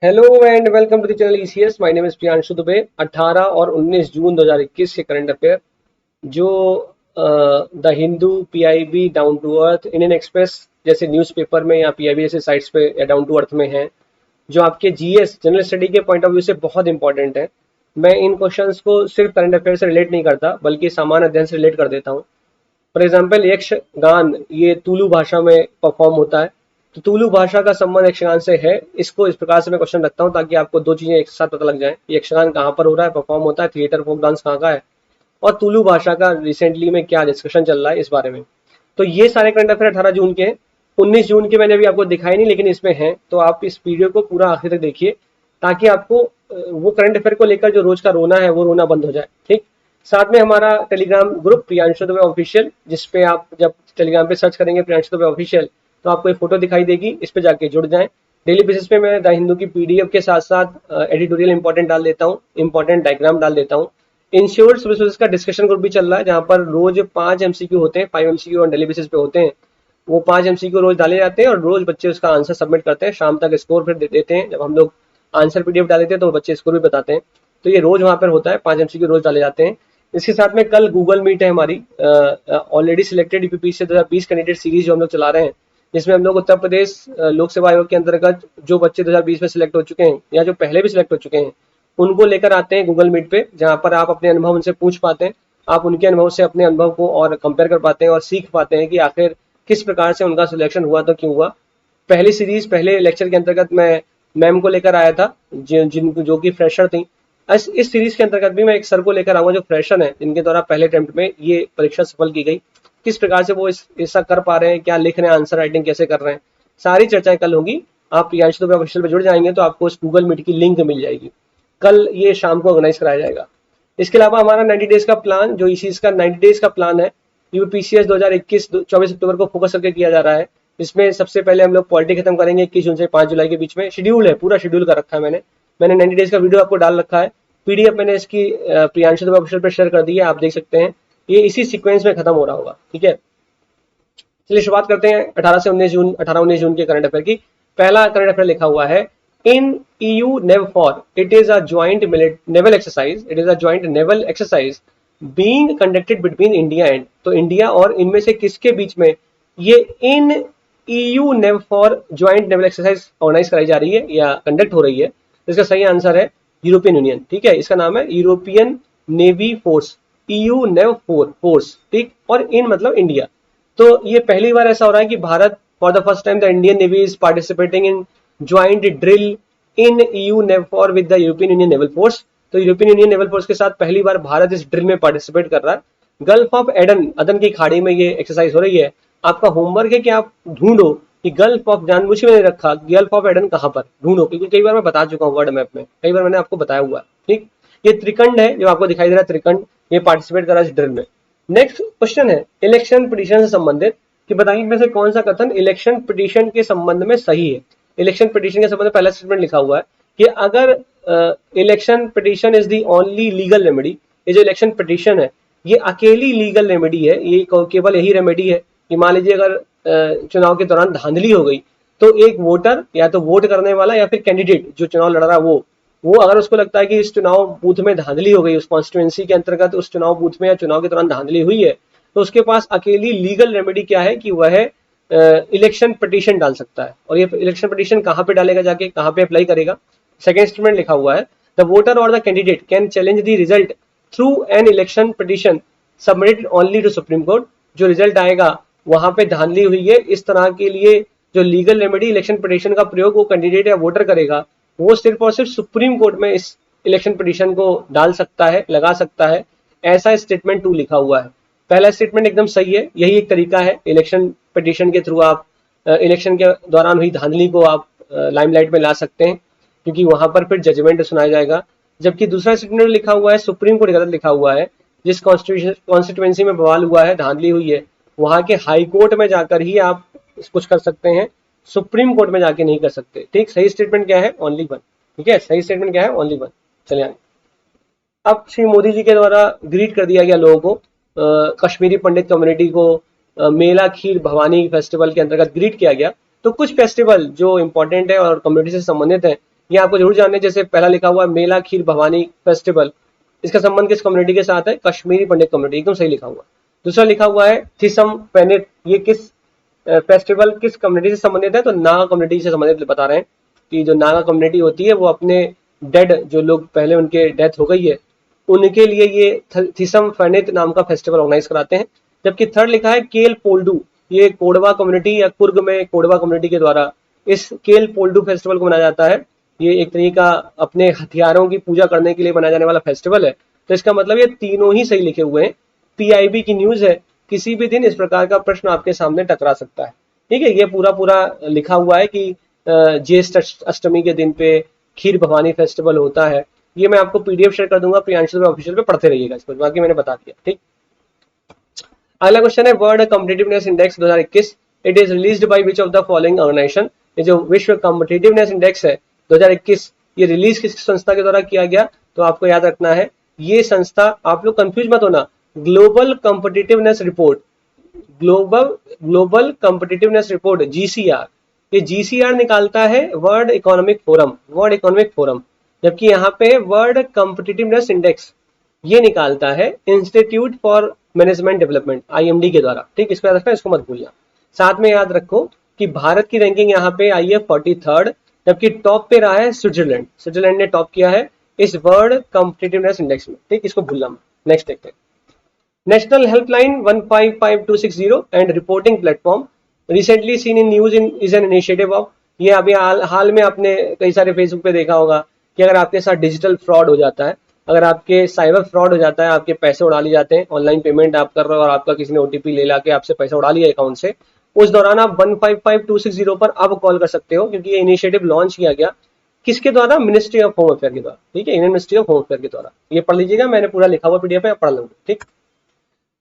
Hello and welcome to the channel ECS. My name is Priyanshu Dubey. 18 और 19 June 2021 के current affair जो the Hindu, PIB, down to earth, Indian express जैसे newspaper में या PIB जैसे sites पे या डाउन टू अर्थ में हैं, जो आपके जीएस जनरल स्टडी के पॉइंट ऑफ व्यू से बहुत इंपॉर्टेंट है। मैं इन क्वेश्चंस को सिर्फ करंट अफेयर से रिलेट नहीं करता बल्कि सामान्य अध्ययन से रिलेट कर देता हूँ। फॉर एग्जाम्पल यक्षगान ये तुलु भाषा में परफॉर्म होता है, तो तुलु भाषा का संबंध यक्षगान से है। इसको इस प्रकार से मैं क्वेश्चन रखता हूँ ताकि आपको दो चीजें एक साथ पता लग जाए। यक्षगान कहाँ पर हो रहा है, परफॉर्म होता है, थिएटर फोक डांस कहाँ का है, और तुलु भाषा का रिसेंटली में क्या डिस्कशन चल रहा है इस बारे में। तो ये सारे करंट अफेयर 18 जून के हैं। 19 जून के मैंने अभी आपको दिखाई नहीं लेकिन इसमें है, तो आप इस वीडियो को पूरा आखिर तक देखिए ताकि आपको वो करंट अफेयर को लेकर जो रोज का रोना है वो रोना बंद हो जाए। ठीक। साथ में हमारा Telegram group Priyanshu Dubey official, जिसपे आप जब टेलीग्राम पे सर्च करेंगे प्रियांशु दुबे ऑफिशियल तो आपको एक फोटो दिखाई देगी, इस पे जाके जुड़ जाएं। डेली बेसिस पे मैं द हिंदू की पीडीएफ के साथ साथ एडिटोरियल इंपॉर्टेंट डाल देता हूँ, इंपॉर्टेंट डायग्राम डाल देता हूँ। इंश्योर्ड रिसोर्सेज का डिस्कशन ग्रुप भी चल रहा है जहाँ पर रोज 5 एमसीक्यू होते हैं, 5 एमसीक्यू ऑन डेली बेसिस पे होते हैं। वो 5 एमसीक्यू रोज डाले जाते हैं और रोज बच्चे उसका आंसर सबमिट करते हैं। शाम तक स्कोर फिर देते हैं। जब हम लोग आंसर पीडीएफ डाल देते हैं तो बच्चे स्कोर भी बताते हैं। तो ये रोज वहाँ पर होता है, 5 एमसीक्यू रोज डाले जाते हैं। इसके साथ में कल गूगल मीट है हमारी ऑलरेडी सिलेक्टेड यूपीपी से 2020 कैंडिडेट सीरीज जो हम लोग चला रहे हैं, जिसमें हम लोग उत्तर प्रदेश लोक सेवा आयोग के अंतर्गत जो बच्चे 2020 में सिलेक्ट हो चुके हैं या जो पहले भी सिलेक्ट हो चुके हैं उनको लेकर आते हैं गूगल मीट पे, जहाँ पर आप अपने अनुभव उनसे पूछ पाते हैं। आप उनके अनुभव से अपने अनुभव को और कंपेयर कर पाते हैं और सीख पाते हैं कि आखिर किस प्रकार से उनका सिलेक्शन हुआ तो क्यों हुआ। पहली सीरीज पहले लेक्चर के अंतर्गत मैं मैम को लेकर आया था जो कि फ्रेशर थी। इस सीरीज के अंतर्गत भी मैं एक सर को लेकर आऊंगा जो फ्रेशर है, जिनके द्वारा पहले अटेम्प्ट में ये परीक्षा सफल की गई। किस प्रकार से वो ऐसा कर पा रहे हैं, क्या लिख रहे हैं, आंसर राइटिंग कैसे कर रहे हैं, सारी चर्चाएं कल होगी। आप प्रियांशु दुबे ऑफिशियल पे जुड़ जाएंगे तो आपको उस गूगल मीट की लिंक मिल जाएगी। कल ये शाम को ऑर्गेनाइज कराया जाएगा। इसके अलावा हमारा 90 डेज का प्लान, जो इसी का 90 डेज का प्लान है, यूपीसीएस 2021 24 अक्टूबर को फोकस करके किया जा रहा है। इसमें सबसे पहले हम लोग पॉलिटी खत्म करेंगे 21 जून से 5 जुलाई के बीच में। शेड्यूल है, पूरा शेड्यूल कर रखा है मैंने 90 डेज का वीडियो आपको डाल रखा है। पीडीएफ मैंने इसकी प्रियांशु दुबे ऑफिशियल पे शेयर कर दी है, आप देख सकते हैं। ये इसी सीक्वेंस में खत्म हो रहा होगा। ठीक है, चलिए शुरुआत करते हैं 18 19 जून के करंट अफेयर की। पहला करंट अफेयर लिखा हुआ है, IN EU NAVFOR it is a joint naval exercise, it is a joint naval exercise being conducted between India and, तो इंडिया और इनमें से किसके बीच में ये IN EU NAVFOR joint naval exercise organise कराई जा रही है या कंडक्ट हो रही है। इसका सही आंसर है यूरोपियन यूनियन। ठीक है, इसका नाम है यूरोपियन नेवी फोर्स, ईयू नेव फोर्स। ठीक, और इन मतलब इंडिया। तो ये पहली बार ऐसा हो रहा है कि Bharat for the first time the Indian navy is participating in joint drill in EU NAVFOR with the European Union naval force. तो यूरोपियन यूनियन नेवल फोर्स के साथ पहली बार भारत इस ड्रिल में पार्टिसिपेट कर रहा है। गल्फ ऑफ एडन, अदन की खाड़ी में ये एक्सरसाइज हो रही है। आपका होमवर्क है कि आप ढूंढो कि गल्फ ऑफ, जानबूझ के मैंने रखा गल्फ ऑफ एडन कहां पर, ढूंढो, क्योंकि कई बार मैं बता चुका हूँ वर्ड मैप में, कई बार मैंने आपको बताया हुआ है। ठीक, ये त्रिकंड है जो आपको दिखाई दे रहा है, त्रिकंड, ये पार्टिसिपेट कर रहा है इस ड्रिल में। नेक्स्ट क्वेश्चन है इलेक्शन पिटीशन से संबंधित, कि बताइए इनमें से कौन सा कथन इलेक्शन पिटीशन के संबंध में सही है। इलेक्शन पिटीशन के संबंध में पहला स्टेटमेंट लिखा हुआ है कि अगर election petition is the only legal remedy, ये जो इलेक्शन पिटीशन है ये अकेली लीगल रेमेडी है, ये केवल यही रेमेडी है कि मान लीजिए अगर चुनाव के दौरान धांधली हो गई तो एक वोटर या तो वोट करने वाला या फिर कैंडिडेट जो चुनाव लड़ रहा है वो अगर उसको लगता है कि इस चुनाव बूथ में धांधली हो गई, उस कॉन्स्टिट्यूएंसी के अंतर्गत उस चुनाव बूथ में या चुनाव के दौरान धांधली हुई है, तो उसके पास अकेली लीगल रेमेडी क्या है कि वह इलेक्शन पिटीशन डाल सकता है। और ये इलेक्शन पिटीशन कहाँ पे डालेगा, जाके कहाँ पे अप्लाई करेगा। सेकेंड स्टेटमेंट लिखा हुआ है, द वोटर और the candidate can challenge the result through an election petition submitted only to supreme court. जो रिजल्ट आएगा वहां पे धांधली हुई है, इस तरह के लिए जो लीगल रेमेडी इलेक्शन पिटीशन का प्रयोग वो कैंडिडेट या वोटर करेगा, वो सिर्फ और सिर्फ सुप्रीम कोर्ट में इस इलेक्शन पिटीशन को डाल सकता है, लगा सकता है। ऐसा स्टेटमेंट 2 लिखा हुआ है। पहला स्टेटमेंट एकदम सही है, यही एक तरीका है इलेक्शन पिटीशन के थ्रू आप इलेक्शन के दौरान हुई धांधली को आप लाइमलाइट में ला सकते हैं, क्योंकि वहां पर फिर जजमेंट सुनाया जाएगा। जबकि दूसरा स्टेटमेंट लिखा हुआ है सुप्रीम कोर्ट गलत लिखा हुआ है, जिस कॉन्स्टिट्यूएंसी में बवाल हुआ है, धांधली हुई है, वहां के हाई कोर्ट में जाकर ही आप कुछ कर सकते हैं, सुप्रीम कोर्ट में जाके नहीं कर सकते। ठीक, सही स्टेटमेंट क्या है, ओनली वन। ठीक है, सही स्टेटमेंट क्या है, ओनली वन। चलिए आगे। अब श्री मोदी जी के द्वारा ग्रीट कर दिया गया लोगों को, कश्मीरी पंडित कम्युनिटी को मेला खीर भवानी फेस्टिवल के अंतर्गत ग्रीट किया गया। तो कुछ फेस्टिवल जो इंपॉर्टेंट है और कम्युनिटी से संबंधित है ये आपको जरूर जानना है। जैसे पहला लिखा हुआ है मेला खीर भवानी फेस्टिवल, इसका संबंध किस कम्युनिटी के साथ है? कश्मीरी पंडित कम्युनिटी, एकदम सही लिखा हुआ। दूसरा लिखा हुआ है थिसम पेनिट, ये किस फेस्टिवल किस कम्युनिटी से संबंधित है? तो नागा कम्युनिटी से संबंधित बता रहे हैं कि जो नागा कम्युनिटी होती है वो अपने डेड, जो लोग पहले उनके डेथ हो गई है, उनके लिए ये थिसम फेनित नाम का फेस्टिवल ऑर्गेनाइज कराते हैं। जबकि थर्ड लिखा है केल पोल्डू, ये कोडवा कम्युनिटी या कुर्ग में कोडवा कम्युनिटी के द्वारा इस केल पोल्डू फेस्टिवल को मनाया जाता है। ये एक तरीके का अपने हथियारों की पूजा करने के लिए मनाया जाने वाला फेस्टिवल है। तो इसका मतलब ये तीनों ही सही लिखे हुए हैं। पीआईबी की न्यूज है, किसी भी दिन इस प्रकार का प्रश्न आपके सामने टकरा सकता है। ठीक है, ये पूरा पूरा लिखा हुआ है कि ज्येष्ठ अष्टमी के दिन पे खीर भवानी फेस्टिवल होता है। ये मैं आपको पीडीएफ शेयर कर दूंगा, प्रियांशु ऑफिशियल पे पढ़ते रहिएगा इसको, बाकी मैंने बता दिया। ठीक, अगला क्वेश्चन है world competitiveness index 2021, it is released by which of the following organisation. ये जो विश्व कॉम्पिटिटिवनेस इंडेक्स है 2021, ये रिलीज किस संस्था के द्वारा किया गया? तो आपको याद रखना है ये संस्था, आप लोग कंफ्यूज मत होना, global competitiveness report, global competitiveness report GCR, ये जीसीआर निकालता है वर्ल्ड इकोनॉमिक फोरम, जबकि यहाँ पे वर्ल्ड कॉम्पिटिटिवनेस इंडेक्स ये निकालता है institute for management development IMD के द्वारा। ठीक, इसको याद रखना, इसको मत भूलना। साथ में याद रखो कि भारत की रैंकिंग यहाँ पे आई है 43rd, जबकि टॉप पे रहा है स्विट्जरलैंड ने टॉप किया है इस वर्ल्ड कॉम्पिटिटिवनेस इंडेक्स में। ठीक, इसको भूलना मत। नेक्स्ट देखते हैं, national helpline 155260 and reporting platform recently seen in news in is an initiative of, ये अभी हाल में आपने कई सारे फेसबुक पे देखा होगा कि अगर आपके साथ डिजिटल फ्रॉड हो जाता है, अगर आपके साइबर फ्रॉड हो जाता है, आपके पैसे उड़ा लिए जाते हैं, ऑनलाइन पेमेंट आप कर रहे हो और आपका किसी ने ओटीपी ले ला के आपसे पैसा उड़ा लिया अकाउंट से, उस दौरान आप 155260 पर अब कॉल कर सकते हो, क्योंकि ये इनिशिएटिव लॉन्च किया गया किसके द्वारा? मिनिस्ट्री ऑफ होम अफेयर के द्वारा। ठीक है, Indian ministry of home affair के द्वारा। ये पढ़ लीजिएगा, मैंने पूरा लिखा हुआ पीडीएफ है, पढ़ लेंगे। ठीक,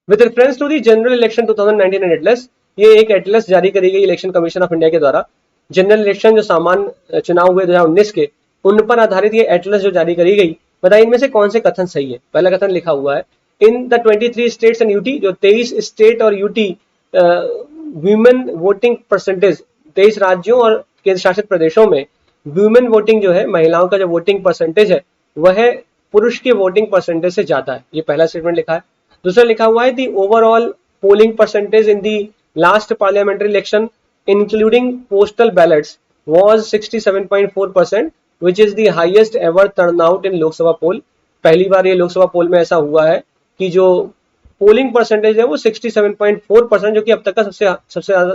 with reference to the general election 2019 atlas, ये एक एटलस जारी करी गई इलेक्शन कमीशन ऑफ इंडिया के द्वारा। जनरल इलेक्शन जो सामान्य चुनाव हुए 2019 के, उन पर आधारित ये एटलस जो जारी करी गई, बताइए इनमें से कौन से कथन सही है? पहला कथन लिखा हुआ है in the 23 states and UT, जो 23 स्टेट और यूटी वुमेन वोटिंग परसेंटेज, 23 राज्यों और केंद्र शासित प्रदेशों में वुमेन वोटिंग जो है, महिलाओं का जो वोटिंग परसेंटेज है वह पुरुष के वोटिंग परसेंटेज से ज्यादा है। ये पहला स्टेटमेंट लिखा है। दूसरा लिखा हुआ है the overall polling percentage in the last parliamentary election including postal ballots was 67.4%, which is the highest ever turnout in Lok Sabha poll. पहली बार ये लोकसभा पोल में ऐसा हुआ है कि जो पोलिंग परसेंटेज है वो 67.4%, जो कि अब तक का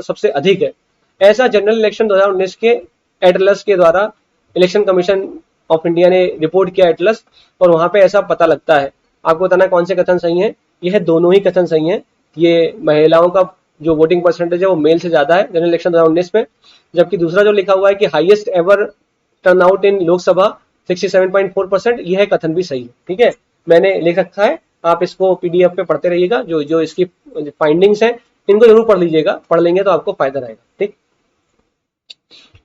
सबसे अधिक है। ऐसा जनरल इलेक्शन 2019 के एटलस के द्वारा इलेक्शन कमीशन ऑफ इंडिया ने रिपोर्ट किया एटलस, और वहां पे ऐसा पता लगता है। आपको बताना कौन से कथन सही है? यह दोनों ही कथन सही है। ये महिलाओं का जो वोटिंग परसेंटेज है वो मेल से ज्यादा है जनरल इलेक्शन 2019 में, जबकि दूसरा जो लिखा हुआ है कि highest ever turnout in Lok Sabha 67.4%, यह कथन भी सही है। ठीक है, मैंने लिख रखा है, आप इसको पीडीएफ पे पढ़ते रहिएगा। जो जो इसकी फाइंडिंग्स हैं इनको जरूर पढ़ लीजिएगा, पढ़ लेंगे तो आपको फायदा रहेगा। ठीक,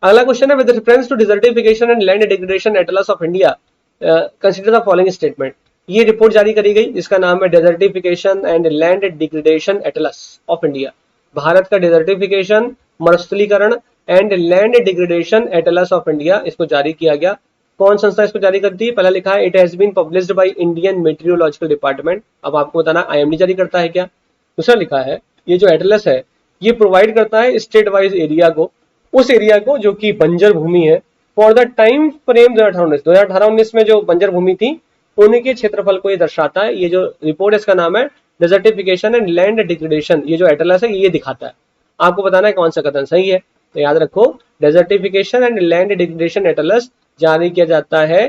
अगला क्वेश्चन है with reference to desertification and land degradation atlas of India consider the following statement. ये रिपोर्ट जारी करी गई जिसका नाम है desertification and land degradation atlas of India, Bharat का डेजर्टिफिकेशन, मरुस्थलीकरण and land degradation atlas of India, इसको जारी किया गया। कौन संस्था इसको जारी करती है? पहला लिखा है it has been published by Indian Meteorological Department. अब आपको बताना आईएमडी जारी करता है क्या? दूसरा लिखा है ये जो एटलस है ये प्रोवाइड करता है स्टेट वाइज एरिया को, उस एरिया को जो कि बंजर भूमि है, फॉर द टाइम फ्रेम 2018-19 में जो बंजर भूमि थी उनके क्षेत्रफल को ये दर्शाता है। ये जो रिपोर्ट है इसका नाम है डेजर्टिफिकेशन एंड लैंड डिग्रेडेशन, ये जो एटलस है ये दिखाता है। आपको बताना है कौन सा कथन सही है, तो याद रखो desertification and land degradation Atlas जारी किया जाता है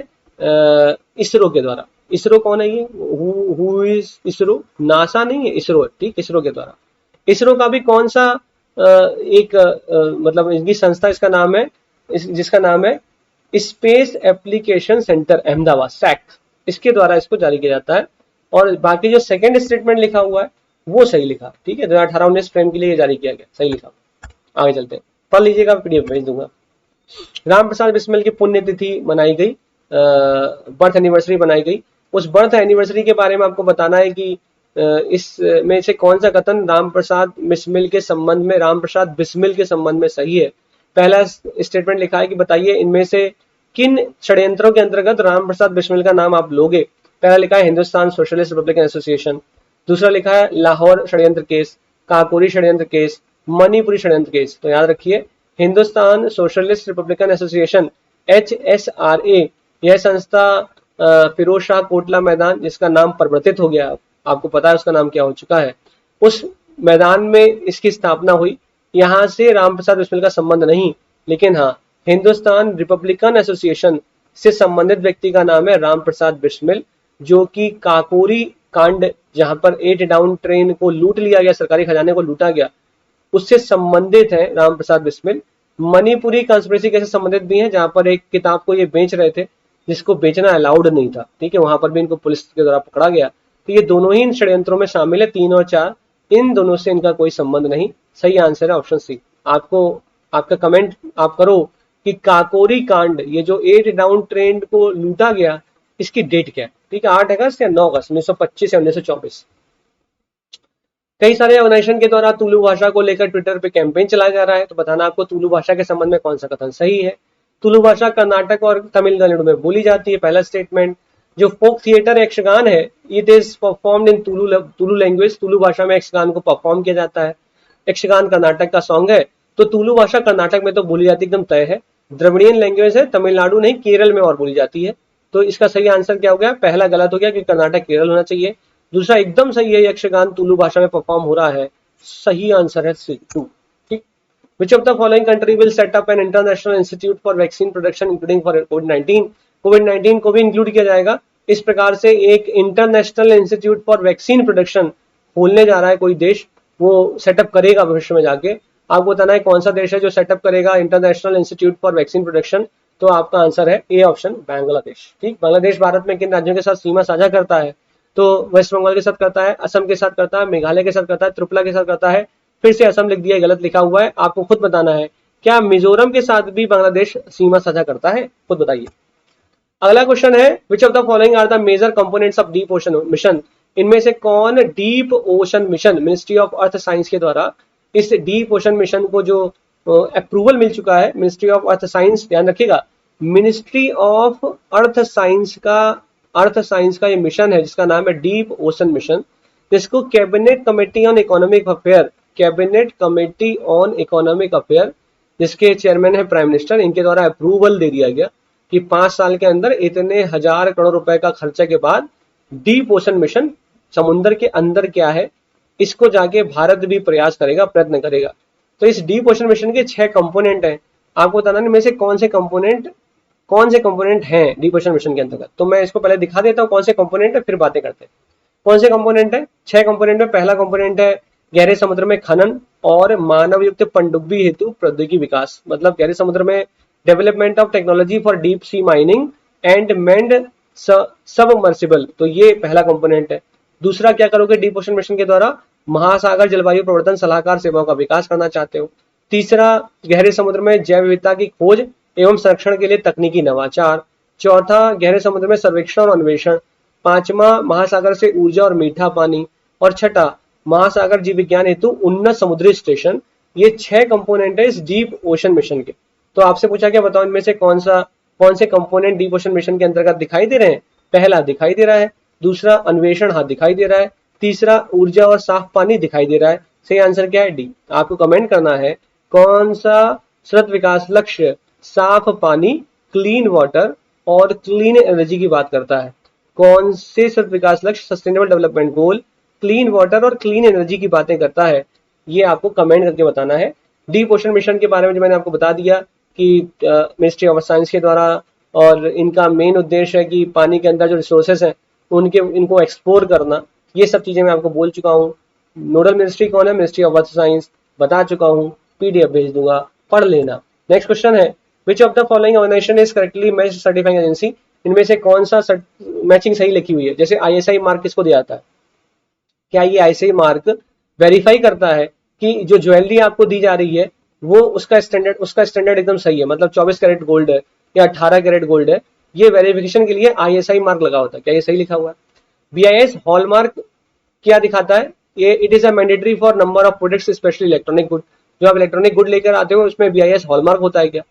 इसरो के द्वारा। इसरो कौन है? ये हु इज इसरो? नासा नहीं है, इसरो। ठीक, इसरो के द्वारा। इसरो का भी कौन सा मतलब इनकी संस्था, इसका नाम है जिसका नाम है space application centre Ahmedabad, SAC, इसके द्वारा इसको जारी किया जाता है। और बाकी जो सेकंड स्टेटमेंट लिखा हुआ है वो सही लिखा। ठीक है, 2018-19 फ्रेम के लिए जारी किया गया, सही लिखा। आगे चलते हैं, पढ़ लीजिएगा, पीडीएफ भेज दूंगा। राम प्रसाद बिस्मिल की पुण्यतिथि मनाई गई, बर्थ एनिवर्सरी बनाई गई। उस बर्थ एनिवर्सरी के बारे में आपको बताना है कि इस में से कौन सा कथन राम प्रसाद बिस्मिल के संबंध में, राम प्रसाद बिस्मिल के संबंध में सही है। पहला स्टेटमेंट लिखा है कि बताइए इनमें से किन षड्यंत्रों के अंतर्गत रामप्रसाद बिस्मिल का नाम आप लोगे? पहला लिखा है हिंदुस्तान सोशलिस्ट रिपब्लिकन एसोसिएशन, दूसरा लिखा है लाहौर षड्यंत्र केस, काकोरी षड्यंत्र केस, मणिपुरी षड्यंत्र केस। तो याद रखिए Hindustan socialist Republican association HSRA, यह संस्था फिरोज शाह कोटला मैदान जिसका नाम परिवर्तित हो गया, आपको पता है उसका नाम क्या हो चुका है, उस मैदान में इसकी स्थापना हुई। यहां से रामप्रसाद बिस्मिल का संबंध नहीं, लेकिन हाँ हिंदुस्तान रिपब्लिकन एसोसिएशन से संबंधित व्यक्ति का नाम है रामप्रसाद बिस्मिल, जो कि काकोरी कांड जहां पर 8 डाउन ट्रेन को लूट लिया गया, सरकारी खजाने को लूटा गया, उससे संबंधित है रामप्रसाद बिस्मिल। मणिपुरी कंस्पिरेसी कैसे संबंधित भी है, जहां पर एक किताब को ये बेच रहे थे जिसको बेचना अलाउड नहीं था, ठीक है, वहां पर भी इनको पुलिस के द्वारा पकड़ा गया। तो ये दोनों ही इन षड्यंत्रों में शामिल है, 3 और 4, इन दोनों से इनका कोई संबंध नहीं। सही आंसर है ऑप्शन सी। आपको आपका कमेंट आप करो कि काकोरी कांड, ये जो 8 डाउन ट्रेन को लूटा गया, इसकी डेट क्या है? ठीक है, 8 अगस्त या 9 अगस्त 1925 या 1924। कई सारे ऑर्गेनाइजेशन के द्वारा तुलु भाषा को लेकर ट्विटर पे कैंपेन चलाया जा रहा है, तो बताना आपको तुलु भाषा के संबंध में कौन सा कथन सही है। तुलु भाषा कर्नाटक और तमिलनाडु में बोली जाती है, पहला स्टेटमेंट। जो फोक थिएटर यक्षगान है, it is performed in Tulu language, Tulu भाषा में यक्षगान को परफॉर्म किया जाता है। यक्षगान कर्नाटक का सॉन्ग है, तो तुलु भाषा कर्नाटक में तो बोली जाती एकदम तय है। द्रविड़ियन लैंग्वेज है, तमिलनाडु नहीं केरल में और बोली जाती है। तो इसका सही आंसर क्या हो गया? पहला गलत हो गया कि कर्नाटक केरल होना चाहिए, दूसरा एकदम सही है, यक्षगान तुलु भाषा में परफॉर्म हो रहा है। सही आंसर है C2। ठीक। Which of the following country will set up an international institute for vaccine production including for COVID-19? COVID-19 को भी इंक्लूड किया जाएगा। इस प्रकार से एक international institute for vaccine production खोलने जा रहा है कोई देश, वो सेटअप करेगा भविष्य में जाके। आपको बताना है कौन सा देश है जो सेटअप करेगा international institute for vaccine production, तो आपका आंसर है ए ऑप्शन, बांग्लादेश। ठीक। बांग्लादेश भारत में किन राज्यों के साथ सीमा साझा करता है? तो वेस्ट बंगाल के साथ करता है, असम के साथ करता है, मेघालय के साथ करता है, त्रिपुरा के साथ करता है। फिर से असम लिख दिया, गलत लिखा हुआ है, आपको खुद बताना है क्या मिजोरम के साथ भी बांग्लादेश सीमा साझा करता है, खुद बताइए। अगला क्वेश्चन है which of the following are the major components of deep ocean mission? इनमें से कौन deep ocean mission ministry of earth science के द्वारा इस डीप ओशन मिशन को जो अप्रूवल मिल चुका है, मिनिस्ट्री ऑफ अर्थ साइंस, ध्यान रखिएगा मिनिस्ट्री ऑफ अर्थ साइंस का ये मिशन है जिसका नाम है डीप ओशन मिशन, जिसको cabinet committee on economic affair, cabinet committee on economic affair जिसके चेयरमैन है प्राइम मिनिस्टर, इनके द्वारा अप्रूवल दे दिया गया कि 5 साल के अंदर इतने हजार करोड़ रुपए का खर्चे के बाद डीप ओशन मिशन, समुद्र के अंदर क्या है इसको जाके भारत भी प्रयास करेगा, प्रयत्न करेगा। तो इस डीप ओशन मिशन के 6 कंपोनेंट हैं, आपको बताना है में से कौन से कंपोनेंट हैं डीप ओशन मिशन के अंतर्गत। तो मैं इसको पहले दिखा देता हूं कौन से कंपोनेंट है, फिर बातें करते हैं। कौन से कंपोनेंट है? 6 कंपोनेंट में पहला कंपोनेंट है गहरे समुद्र में खनन और मानव युक्त पनडुब्बी हेतु प्रौद्योगिकी विकास, मतलब गहरे समुद्र में development of technology for deep sea mining and mend submersible, तो ये पहला कंपोनेंट है। दूसरा क्या करोगे डीप ओशन मिशन के द्वारा? महासागर जलवायु प्रवर्तन सलाहकार सेवाओं का विकास करना चाहते हो। तीसरा, गहरे समुद्र में जैव विविधता की खोज एवं संरक्षण के लिए तकनीकी नवाचार। चौथा, गहरे समुद्र में सर्वेक्षण और अन्वेषण। पांचवा, महासागर से ऊर्जा और मीठा पानी। और छठा, महासागर जीव विज्ञान हेतु उन्नत समुद्री स्टेशन। ये 6 कंपोनेंट है इस डीप ओशन मिशन के। तो आपसे पूछा क्या, बताओ इनमें से कौन से कंपोनेंट डीप ओशन मिशन के अंतर्गत दिखाई दे रहे हैं? पहला दिखाई दे रहा है, दूसरा अन्वेषण हाँ दिखाई दे रहा है, तीसरा ऊर्जा और साफ पानी दिखाई दे रहा है। सही आंसर क्या है? डी। आपको कमेंट करना है कौन सा सतत विकास लक्ष्य साफ पानी, क्लीन वाटर और क्लीन एनर्जी की बात करता है। कौन से सतत विकास लक्ष्य sustainable development goal, clean water और क्लीन एनर्जी की बातें करता है, ये आपको कमेंट करके बताना है। डीप ओशन मिशन के बारे में जो मैंने आपको बता दिया कि मिनिस्ट्री ऑफ साइंस के द्वारा, और इनका मेन उद्देश्य है कि पानी के अंदर जो रिसोर्सेस हैं इनको एक्सप्लोर करना, ये सब चीजें मैं आपको बोल चुका हूँ। नोडल मिनिस्ट्री कौन है? मिनिस्ट्री ऑफ अर्थ साइंस, बता चुका हूँ, पीडीएफ भेज दूंगा, पढ़ लेना। नेक्स्ट क्वेश्चन है which of the following organisation is correctly matched certifying agency? इनमें से कौन सा मैचिंग सही लिखी हुई है? जैसे आईएसआई मार्क किसको दिया जाता है? क्या ये आईएसआई मार्क वेरीफाई करता है कि जो ज्वेलरी आपको दी जा रही है वो उसका स्टैंडर्ड एकदम सही है, मतलब 24 कैरेट गोल्ड है या 18 कैरेट गोल्ड है, ये वेरिफिकेशन के लिए आईएसआई मार्क लगा होता है। क्या ये सही लिखा हुआ है? बीआईएस हॉलमार्क क्या दिखाता है? ये it is a mandatory for number of products specially electronic good. जो आप इलेक्ट्रॉनिक गुड लेकर आते हो उसमें बीआईएस हॉलमार्क होता है क्या?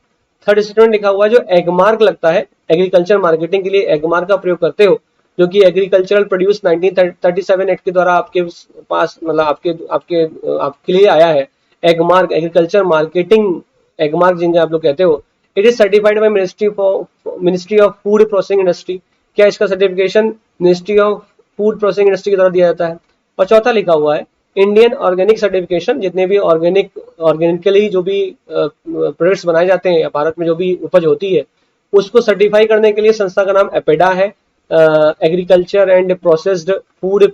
थर्ड स्टेटमेंट लिखा हुआ है जो एगमार्क लगता है, एग्रीकल्चर मार्केटिंग के लिए एगमार्क का प्रयोग करते हो, जो कि एग्रीकल्चरल प्रोड्यूस 1937 एक्ट के द्वारा आपके पास मतलब आपके लिए आया है। एगमार्क एग्रीकल्चर मार्केटिंग एगमार्क जिन्हें आप लोग कहते हो, it is certified by ministry of food processing industry. क्या इसका certification ministry of food processing industry के द्वारा दिया जाता है। और चौथा लिखा हुआ है इंडियन ऑर्गेनिक सर्टिफिकेशन, जितने भी ऑर्गेनिकली जो भी प्रोडक्ट्स बनाए जाते हैं या भारत में जो भी उपज होती है उसको सर्टिफाई करने के लिए संस्था का नाम एपेडा है, agriculture and processed food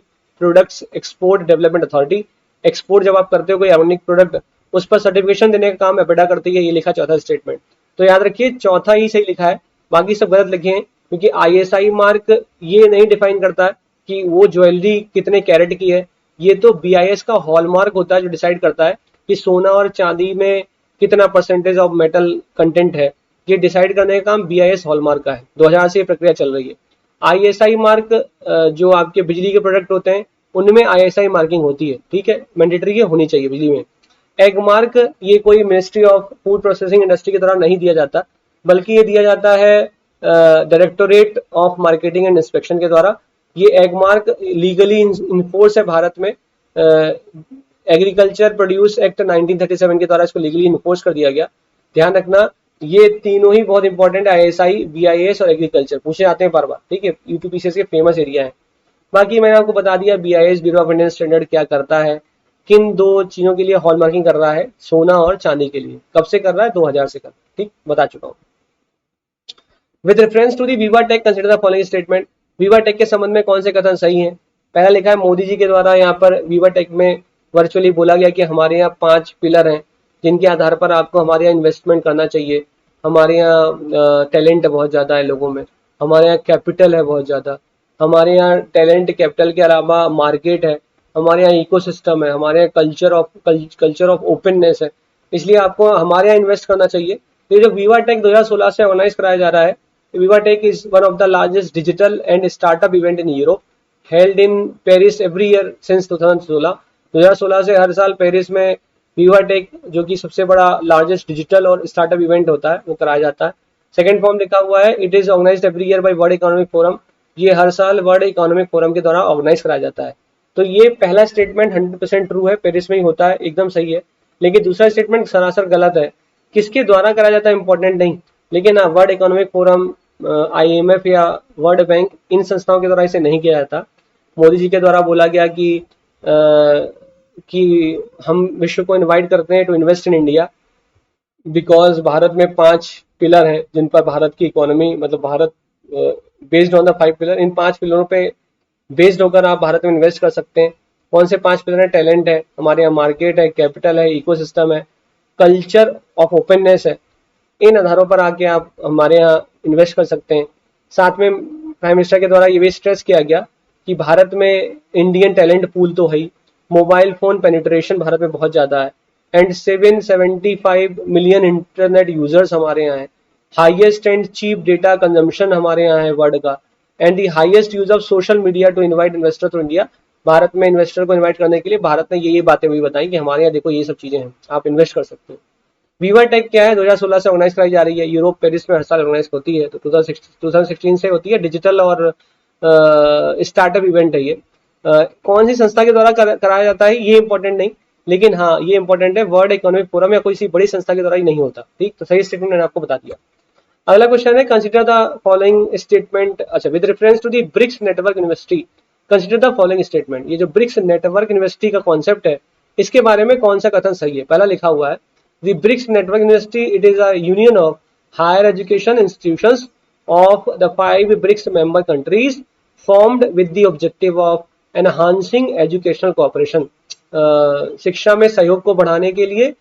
products export development authority. Export जब आप करते हो कोई ऑर्गेनिक प्रोडक्ट उस पर सर्टिफिकेशन देने का काम एपेडा करती है, ये लिखा चौथा स्टेटमेंट। तो याद रखिए चौथा ही सही लिखा है, बाकी सब गलत लिखे हैं, क्योंकि आईएसआई मार्क ये नहीं डिफाइन करता है कि वो ज्वेलरी कितने कैरेट की है, ये तो बीआईएस का हॉलमार्क होता है जो डिसाइड करता है कि सोना और चांदी में कितना परसेंटेज ऑफ मेटल कंटेंट है। ये डिसाइड करने का काम बीआईएस हॉलमार्क का है। 2000 से ये प्रक्रिया चल रही है। आईएसआई मार्क जो आपके बिजली के प्रोडक्ट होते हैं उनमें आईएसआई मार्किंग होती है, ठीक है, मैंडेटरी होनी चाहिए बिजली में। एग मार्क ये कोई ministry of food processing industry की तरह नहीं दिया जाता, बल्कि ये दिया जाता है directorate of marketing and inspection के द्वारा। ये एग मार्क लीगली इन्फोर्स है भारत में, एग्रीकल्चर प्रोड्यूस एक्ट 1937 के द्वारा इसको लीगली इन्फोर्स कर दिया गया। ध्यान रखना ये तीनों ही बहुत इंपॉर्टेंट है, आईएसआई, बीआईएस और एग्रीकल्चर पूछे जाते हैं बार बार, ठीक है, यूपीपीसीएस के फेमस एरिया है। बाकी मैंने आपको बता दिया BIS bureau of Indian standard क्या करता है, किन दो चीजों के लिए हॉलमार्किंग कर रहा है, सोना और चांदी के लिए। कब से कर रहा है? 2000 से कर, ठीक, बता चुका हूँ। With reference to the VivaTech consider the following statement. VivaTech के संबंध में कौन से कथन सही हैं? पहला लिखा है मोदी जी के द्वारा यहाँ पर विवा टेक में वर्चुअली बोला गया कि हमारे यहाँ 5 पिलर हैं जिनके आधार पर आपको हमारे यहाँ इन्वेस्टमेंट करना चाहिए। हमारे यहाँ टैलेंट बहुत ज़्यादा है लोगों में, हमारे यहाँ कैपिटल है बहुत ज़्यादा, हमारे यहाँ टैलेंट कैपिटल के अलावा मार्केट है, हमारे यहाँ इकोसिस्टम है, हमारे यहाँ कल्चर ऑफ ओपननेस है, इसलिए आपको हमारे यहाँ इन्वेस्ट करना चाहिए। तो ये जो विवा टेक 2016 से ऑर्गेनाइज कराया जा रहा है, VivaTech is one of the largest digital and startup event in Europe, held in Paris every year since 2016 से हर साल पेरिस में विवा टेक जो कि सबसे बड़ा लार्जेस्ट डिजिटल और स्टार्टअप इवेंट होता है वो कराया जाता है। सेकंड फॉर्म लिखा हुआ है it is organised every year by World Economic Forum, ये हर साल वर्ल्ड इकोनॉमिक फोरम के द्वारा ऑर्गेनाइज कराया जाता है। तो ये पहला स्टेटमेंट 100% ट्रू है, पेरिस में ही होता है, एकदम सही है। लेकिन दूसरा स्टेटमेंट सरासर गलत है। किसके द्वारा कराया जाता है इंपॉर्टेंट नहीं, लेकिन हाँ वर्ल्ड इकोनॉमिक फोरम, आईएमएफ या वर्ल्ड बैंक, इन संस्थाओं के द्वारा इसे नहीं किया जाता। मोदी जी के द्वारा बोला गया कि हम विश्व को इनवाइट करते हैं to invest in India, because Bharat में 5 पिलर हैं जिन पर भारत की इकोनॉमी, मतलब Bharat based on the 5 pillar, इन 5 पिलरों पे बेस्ड होकर आप भारत में इन्वेस्ट कर सकते हैं। कौन से 5 पिलर है? टैलेंट है, हमारे यहाँ मार्केट है, कैपिटल है, इकोसिस्टम है, कल्चर ऑफ ओपननेस है। इन आधारों पर आके आप हमारे यहाँ इन्वेस्ट कर सकते हैं। साथ में प्राइम मिनिस्टर के द्वारा ये भी स्ट्रेस किया गया कि भारत में इंडियन टैलेंट पूल तो है ही, मोबाइल फोन पेनिट्रेशन भारत में बहुत ज़्यादा है, एंड 775 मिलियन इंटरनेट यूजर्स हमारे यहाँ है, highest and cheap data consumption हमारे यहाँ है वर्ल्ड का, and the highest use of social media to invite investor to India. Bharat में इन्वेस्टर को इन्वाइट करने के लिए भारत ने ये बातें भी बताई कि हमारे यहाँ देखो ये सब चीज़ें हैं, आप इन्वेस्ट कर सकते हो। विवा टेक क्या है? 2016 से ऑर्गेनाइज कराई जा रही है, यूरोप पेरिस में हर साल ऑर्गेनाइज होती है, तो 2016 से होती है, डिजिटल और स्टार्टअप इवेंट है ये। कौन सी संस्था के द्वारा कराया जाता है ये इंपॉर्टेंट नहीं, लेकिन हाँ ये इंपॉर्टेंट है वर्ल्ड इकोनॉमिक फोरम या कोई सी बड़ी संस्था के द्वारा ही नहीं होता, ठीक। तो सही स्टेटमेंट मैंने आपको बता दिया। अगला क्वेश्चन है कंसीडर द फॉलोइंग स्टेटमेंट, अच्छा, with reference to the BRICS network university consider the following statement. ये जो ब्रिक्स नेटवर्क यूनिवर्सिटी का कॉन्सेप्ट है इसके बारे में कौन सा कथन सही है? पहला लिखा हुआ है The BRICS Network University, it is a union of higher education institutions of the 5 BRICS member countries formed with the objective of enhancing educational cooperation. शिक्षा में सहयोग को बढ़ाने के लिए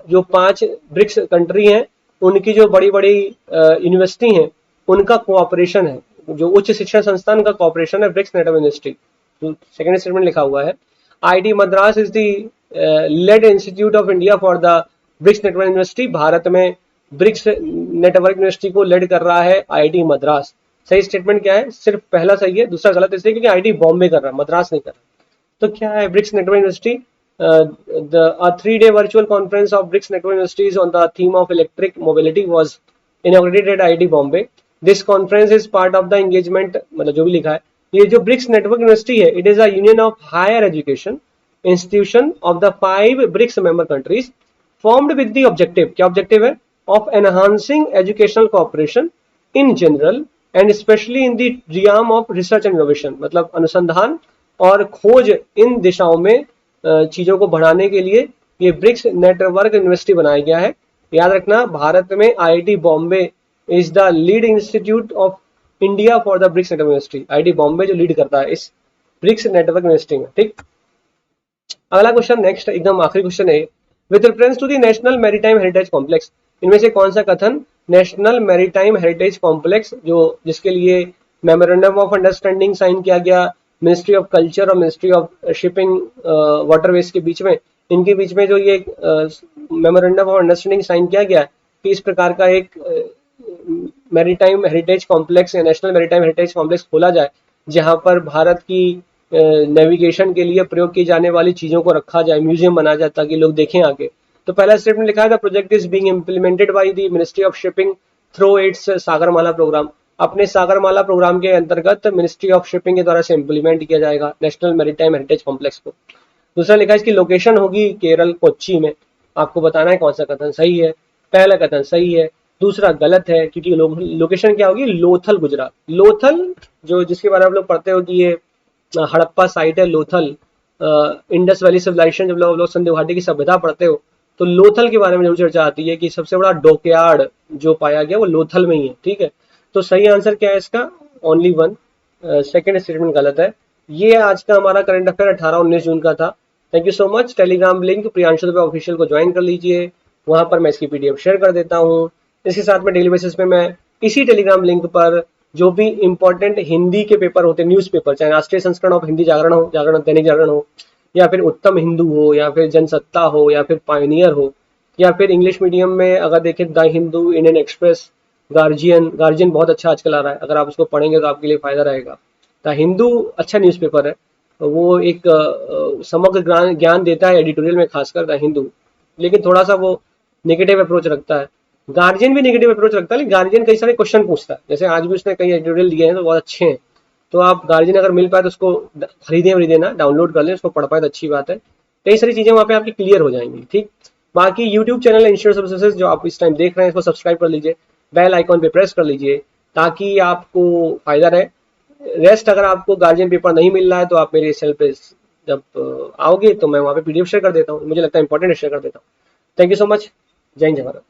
जो 5 ब्रिक्स कंट्री हैं उनकी जो बड़ी बड़ी यूनिवर्सिटी हैं उनका कोऑपरेशन है, जो उच्च शिक्षण संस्थान उनका कोऑपरेशन है ब्रिक्स नेटवर्क यूनिवर्सिटी। तो सेकंड स्टेटमेंट लिखा हुआ है IIT Madras is the lead institute of India for the BRICS network university. Bharat में ब्रिक्स नेटवर्क यूनिवर्सिटी को लेड कर रहा है आईआईटी मद्रास। सही स्टेटमेंट क्या है? सिर्फ पहला सही है, दूसरा गलत इसलिए क्योंकि आईआईटी बॉम्बे कर रहा है, मद्रास नहीं कर रहा। तो क्या है BRICS network university? A 3-day virtual conference of BRICS network universities on the theme of electric mobility was inaugurated at IIT Bombay. This conference is part of the engagement, मतलब जो भी लिखा है, ये जो ब्रिक्स नेटवर्क यूनिवर्सिटी है, it is a union of higher education institution of the 5 BRICS member countries formed with the objective, क्या objective है, of enhancing educational cooperation in general and especially in the realm of research and innovation, मतलब अनुसंधान और खोज इन दिशाओं में चीजों को बढ़ाने के लिए ये ब्रिक्स नेटवर्क यूनिवर्सिटी बनाया गया है। याद रखना, भारत में IIT Bombay is the lead institute of India for the BRICS network university. IIT Bombay जो लीड करता है इस ब्रिक्स नेटवर्क यूनिवर्सिटी में। ठीक, अगला क्वेश्चन नेक्स्ट एकदम आखिरी क्वेश्चन है, with reference to the national maritime heritage complex, इनमें से कौन सा कथन नेशनल मैरीटाइम हेरिटेज कॉम्प्लेक्स जो जिसके लिए मेमोरेंडम ऑफ अंडरस्टैंडिंग साइन किया गया मिनिस्ट्री ऑफ कल्चर और मिनिस्ट्री ऑफ शिपिंग वाटरवेज के बीच में, इनके बीच में जो ये मेमोरेंडम ऑफ अंडरस्टैंडिंग साइन किया गया कि इस प्रकार का एक मैरीटाइम हेरिटेज कॉम्प्लेक्स या नेशनल मैरीटाइम हेरिटेज कॉम्प्लेक्स खोला जाए जहां पर भारत की नेविगेशन के लिए प्रयोग की जाने वाली चीजों को रखा जाए, म्यूजियम बना जाए ताकि लोग देखें आगे। तो पहला स्टेटमेंट लिखा है the project is being implemented by the ministry of shipping through its Sagarmala programme, अपने सागरमाला प्रोग्राम के अंतर्गत मिनिस्ट्री ऑफ शिपिंग के द्वारा से इम्प्लीमेंट किया जाएगा नेशनल मैरीटाइम हेरिटेज कॉम्प्लेक्स को। दूसरा लिखा है इसकी लोकेशन होगी केरल कोच्चि में, आपको बताना है कौन सा कथन सही है। पहला कथन सही है, दूसरा गलत है क्योंकि लोकेशन क्या होगी, लोथल गुजरात। लोथल जो जिसके बारे में आप लोग पढ़ते हो कि ये हड़प्पा साइट है लोथल, इंडस वैली सिविलाइजेशन, जब लोग सिंधु घाटी की सभ्यता पढ़ते हो तो लोथल के बारे में जरूर चर्चा आती है कि सबसे बड़ा डॉकयार्ड जो पाया गया वो लोथल में ही है। ठीक है, तो सही आंसर क्या है इसका, ओनली वन, सेकेंड स्टेटमेंट गलत है। ये आज का हमारा करंट अफेयर 18-19 जून का था। Thank you so much. Telegram link Priyanshu Dubey official को ज्वाइन कर लीजिए, वहां पर मैं इसकी पीडीएफ शेयर कर देता हूँ। इसके साथ में डेली बेसिस पे मैं इसी टेलीग्राम लिंक पर जो भी इंपॉर्टेंट हिंदी के पेपर होते हैं, न्यूज पेपर, चाहे राष्ट्रीय संस्करण ऑफ हिंदी जागरण हो, जागरण दैनिक जागरण हो, या फिर उत्तम हिंदू हो, या फिर जनसत्ता हो, या फिर पायनियर हो, या फिर इंग्लिश मीडियम में अगर देखें the Hindu, Indian express, guardian बहुत अच्छा आजकल आ रहा है, अगर आप उसको पढ़ेंगे तो आपके लिए फायदा रहेगा। द हिंदू अच्छा न्यूज़पेपर है, वो एक समग्र ज्ञान देता है एडिटोरियल में, खासकर द हिंदू, लेकिन थोड़ा सा वो नेगेटिव अप्रोच रखता है। गार्जियन भी नेगेटिव अप्रोच रखता है, लेकिन गार्जियन कई सारे क्वेश्चन पूछता है, जैसे आज भी उसने कई एडिटोरियल दिए हैं तो बहुत अच्छे हैं। तो आप गार्जियन अगर मिल पाए तो उसको खरीदे ना, डाउनलोड कर लें, उसको पढ़ पाए तो अच्छी बात है। कई सारी चीजें वहाँ पे आपकी क्लियर हो जाएंगी। ठीक, बाकी यूट्यूब चैनल इंश्योरेंस सर्विसेज जो आप इस टाइम देख रहे हैं इसको सब्सक्राइब कर लीजिए, बेल आइकॉन पे प्रेस कर लीजिए ताकि आपको फायदा रहे। रेस्ट अगर आपको गार्जियन पेपर नहीं मिल रहा है तो आप मेरे चैनल पे जब आओगे तो मैं वहाँ पे पीडीएफ शेयर कर देता हूँ, मुझे लगता है इंपॉर्टेंट शेयर कर देता हूँ। Thank you so much. जय हिंद, जय भारत।